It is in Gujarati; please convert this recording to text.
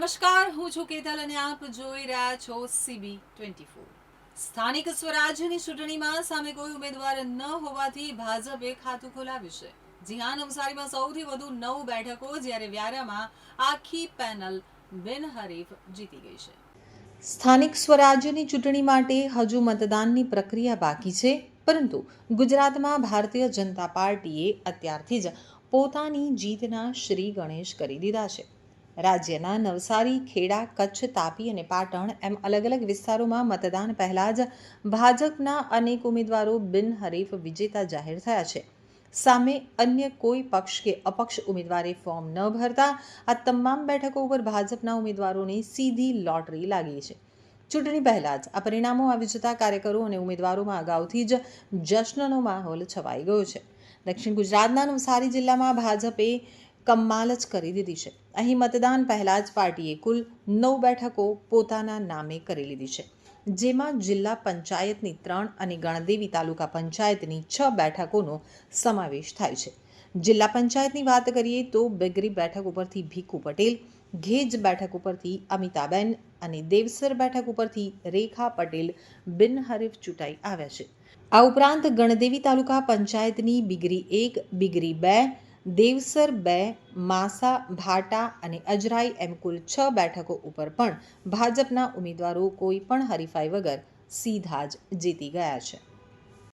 નમસ્કાર, હું છું કેતલ અને આપ જોઈ રહ્યા છો CB24। સ્થાનિક સ્વરાજ્યની ચૂંટણીમાં સામે કોઈ ઉમેદવાર ન હોવાથી ભાજપે ખાતું ખોલાવ્યું છે। જી હા, નવસારીમાં સૌથી વધુ 9 બેઠકો, જ્યારે વ્યારામાં આખી પેનલ બિનહરીફ જીતી ગઈ છે। સ્થાનિક સ્વરાજ્યની ચૂંટણી માટે હજુ મતદાનની પ્રક્રિયા બાકી છે, પરંતુ ગુજરાતમાં ભારતીય જનતા પાર્ટીએ અત્યારથી જ પોતાની જીતના શ્રી ગણેશ કરી દીધા છે। રાજ્યના નવસારી, ખેડા, કચ્છ, તાપી અને પાટણ એમ અલગ અલગ વિસ્તારોમાં મતદાન પહેલાં જ ભાજપના અનેક ઉમેદવારો બિનહરીફ વિજેતા જાહેર થયા છે। સામે અન્ય કોઈ પક્ષ કે અપક્ષ ઉમેદવારે ફોર્મ ન ભરતા આ તમામ બેઠકો ઉપર ભાજપના ઉમેદવારોને સીધી લોટરી લાગી છે। ચૂંટણી પહેલાં જ આ પરિણામો આવી જતા કાર્યકરો અને ઉમેદવારોમાં અગાઉથી જ જશ્નનો માહોલ છવાઈ ગયો છે। દક્ષિણ ગુજરાતના નવસારી જિલ્લામાં ભાજપે કમાલ જ કરી દીધી છે। અહીં મતદાન પહેલાં જ પાર્ટીએ કુલ 9 બેઠકો પોતાના નામે કરી લીધી છે, જેમાં જિલ્લા પંચાયતની 3 અને ગણદેવી તાલુકા પંચાયતની 6 બેઠકોનો સમાવેશ થાય છે। જિલ્લા પંચાયતની વાત કરીએ તો બેગરી બેઠક ઉપરથી ભીખુ પટેલ, ઘેજ બેઠક ઉપરથી અમિતાબેન અને દેવસર બેઠક ઉપરથી રેખા પટેલ બિનહરીફ ચૂંટાઈ આવ્યા છે। આ ઉપરાંત ગણદેવી તાલુકા પંચાયતની બિગરી 1, બિગરી 2, દેવસર 2, માસા, ભાટા અને અજરાઈ એમ કુલ 6 બેઠકો ઉપર પણ ભાજપના ઉમેદવારો કોઈ પણ હરીફાઈ વગર સીધા જ જીતી ગયા છે।